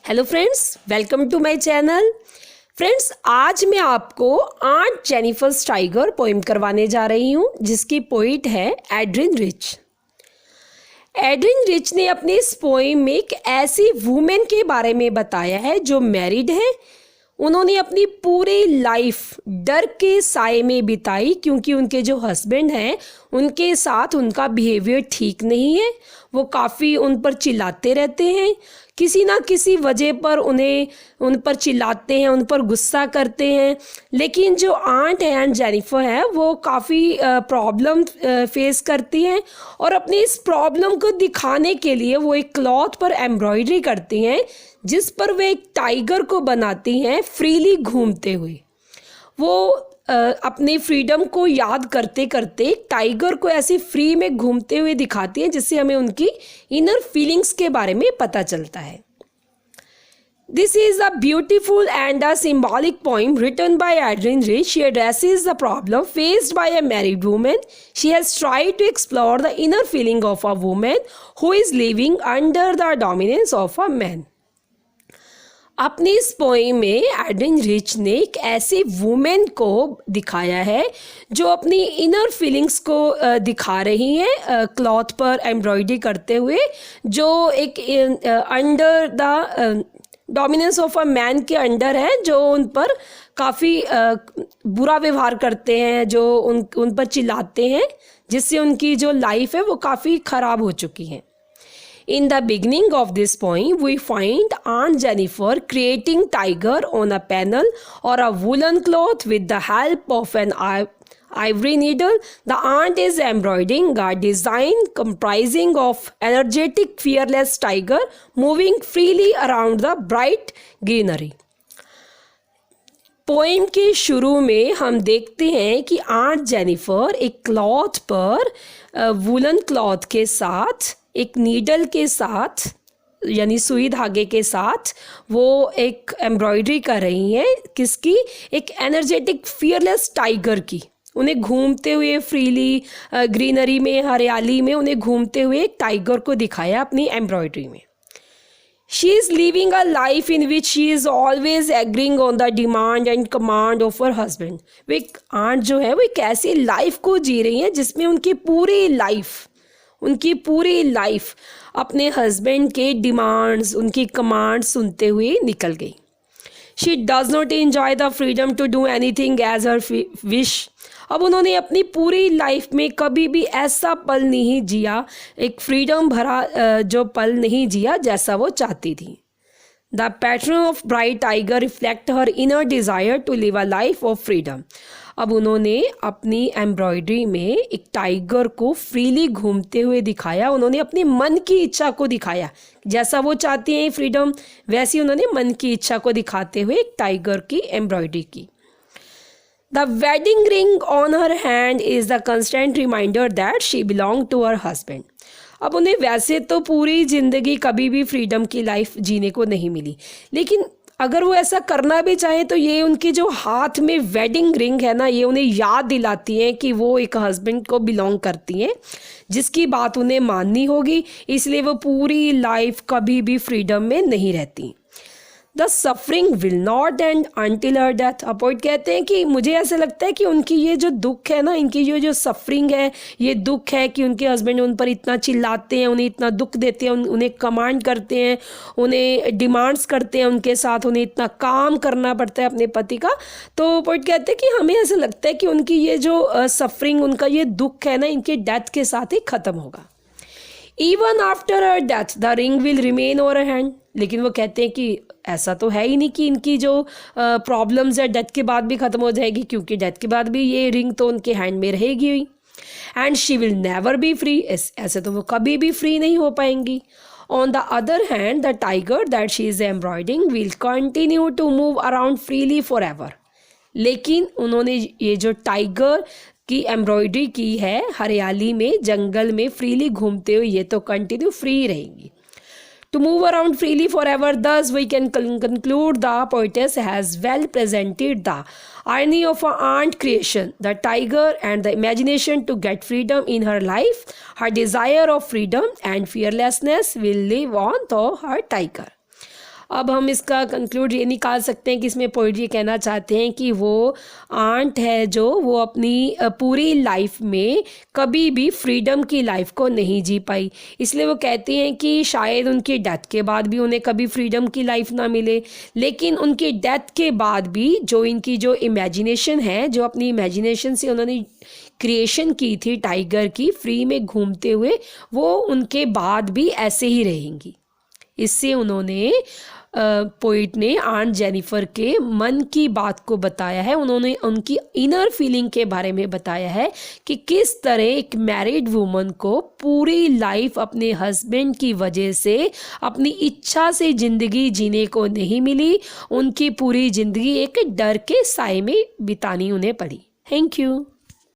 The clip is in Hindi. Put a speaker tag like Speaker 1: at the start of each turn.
Speaker 1: Hello friends, welcome to my channel. Friends, आज मैं आपको आंट जेनिफर टाइगर पोएम करवाने जा रही हूँ, जिसकी पोइट है एड्रिन रिच। एड्रिन रिच ने अपने इस पोएम में एक ऐसी वुमेन के बारे में बताया है जो मैरिड है। उन्होंने अपनी पूरी लाइफ डर के साए में बिताई, क्योंकि उनके जो हस्बैंड हैं उनके साथ उनका बिहेवियर ठीक नहीं है। वो काफ़ी उन पर चिल्लाते रहते हैं, किसी ना किसी वजह पर उन पर चिल्लाते हैं, उन पर गुस्सा करते हैं। लेकिन जो आंट जेनिफर है वो काफ़ी प्रॉब्लम फेस करती हैं, और अपनी इस प्रॉब्लम को दिखाने के लिए वो एक क्लॉथ पर एम्ब्रॉयडरी करती हैं, जिस पर वे एक टाइगर को बनाती हैं फ्रीली घूमते हुए। वो अपनी फ्रीडम को याद करते करते टाइगर को ऐसे फ्री में घूमते हुए दिखाती हैं, जिससे हमें उनकी इनर फीलिंग्स के बारे में पता चलता है। This is a beautiful and a symbolic poem written by Adrienne Rich. She addresses the problem faced by a married woman. She has tried to explore the inner feeling of a woman who is living under the dominance of a man. अपनी इस पोएम में एड्रिन रिच ने एक ऐसे वुमेन को दिखाया है जो अपनी इनर फीलिंग्स को दिखा रही हैं क्लॉथ पर एम्ब्रॉयडरी करते हुए, जो एक under the dominance of a man के अंडर है, जो उन पर काफ़ी बुरा व्यवहार करते हैं, जो उन पर चिल्लाते हैं, जिससे उनकी जो लाइफ है वो काफ़ी ख़राब हो चुकी है। In the beginning of this poem, we find Aunt Jennifer creating tiger on a panel or a woolen cloth with the help of an ivory needle. The aunt is embroidering a design comprising of energetic, fearless tiger moving freely around the bright greenery. Poem के शुरू में हम देखते हैं कि आंट जेनिफर एक क्लॉथ पर वूलन क्लॉथ के साथ, एक नीडल के साथ यानी सुई धागे के साथ वो एक एम्ब्रॉयडरी कर रही हैं। किसकी? एक एनर्जेटिक फियरलेस टाइगर की। उन्हें घूमते हुए फ्रीली ग्रीनरी में, हरियाली में उन्हें घूमते हुए एक टाइगर को दिखाया अपनी एम्ब्रॉयडरी में। She is living a life in which she is always agreeing on the demand and command of her husband. वो एक आंट जो है वो एक ऐसी लाइफ को जी रही है जिसमें उनकी पूरी लाइफ अपने हस्बैंड के डिमांड्स, उनकी कमांड सुनते हुए निकल गई। She does not enjoy the freedom to do anything as her wish. अब उन्होंने अपनी पूरी लाइफ में कभी भी ऐसा पल नहीं जिया, एक फ्रीडम भरा जो पल नहीं जिया जैसा वो चाहती थी। The pattern of bright tiger reflect her inner desire to live a life of freedom. अब उन्होंने अपनी एम्ब्रॉयडरी में एक टाइगर को फ्रीली घूमते हुए दिखाया। उन्होंने अपनी मन की इच्छा को दिखाया, जैसा वो चाहती हैं फ्रीडम, वैसी उन्होंने मन की इच्छा को दिखाते हुए एक टाइगर की एम्ब्रॉयडरी की। The wedding ring on her hand is the constant reminder that she belonged to her husband. अब उन्हें वैसे तो पूरी ज़िंदगी कभी भी फ्रीडम की लाइफ जीने को नहीं मिली, लेकिन अगर वो ऐसा करना भी चाहे तो ये उनके जो हाथ में वेडिंग रिंग है ना, ये उन्हें याद दिलाती हैं कि वो एक हस्बैंड को बिलोंग करती हैं, जिसकी बात उन्हें माननी होगी। इसलिए वो पूरी लाइफ कभी भी फ्रीडम में नहीं रहती। The suffering will not end until her death. A poet कहते हैं कि मुझे ऐसा लगता है कि उनकी ये जो दुख है ना, इनकी जो सफरिंग है, ये दुख है कि उनके हस्बैंड उन पर इतना चिल्लाते हैं, उन्हें इतना दुख देते हैं, उन्हें कमांड करते हैं, उन्हें डिमांड्स करते हैं उनके साथ, उन्हें इतना काम करना पड़ता है अपने पति का। तो अपोइट कहते हैं कि हमें ऐसा लगता है कि उनकी ये जो सफरिंग, उनका ये दुख है ना, इनके डेथ के साथ ही ख़त्म होगा। Even after her death the ring will remain over hand. लेकिन वो कहते हैं कि ऐसा तो है ही नहीं कि इनकी जो प्रॉब्लम्स है डेथ के बाद भी ख़त्म हो जाएगी, क्योंकि डेथ के बाद भी ये रिंग तो उनके हैंड में रहेगी हुई। And she will never be free. ऐसे तो वो कभी भी फ्री नहीं हो पाएंगी। On the other hand the tiger that she is embroidering will continue to move around freely forever. लेकिन उन्होंने ये जो टाइगर की एम्ब्रॉयडरी की है हरियाली में, जंगल में फ्रीली घूमते हुए, ये तो कंटिन्यू फ्री रहेंगी। To move around freely forever, thus we can conclude the poetess has well presented the irony of an ant creation, the tiger and the imagination to get freedom in her life. Her desire of freedom and fearlessness will live on through her tiger. अब हम इसका कंक्लूड ये निकाल सकते हैं कि इसमें पोइट ये कहना चाहते हैं कि वो आंट है जो वो अपनी पूरी लाइफ में कभी भी फ्रीडम की लाइफ को नहीं जी पाई, इसलिए वो कहती हैं कि शायद उनकी डेथ के बाद भी उन्हें कभी फ्रीडम की लाइफ ना मिले, लेकिन उनकी डेथ के बाद भी जो इनकी जो इमेजिनेशन है, जो अपनी इमेजिनेशन से उन्होंने क्रिएशन की थी टाइगर की फ्री में घूमते हुए, वो उनके बाद भी ऐसे ही रहेंगी। इससे उन्होंने पोइट ने आंट जेनिफर के मन की बात को बताया है, उन्होंने उनकी इनर फीलिंग के बारे में बताया है कि किस तरह एक मैरिड वुमन को पूरी लाइफ अपने हस्बैंड की वजह से अपनी इच्छा से ज़िंदगी जीने को नहीं मिली, उनकी पूरी ज़िंदगी एक डर के साए में बितानी उन्हें पड़ी। Thank you.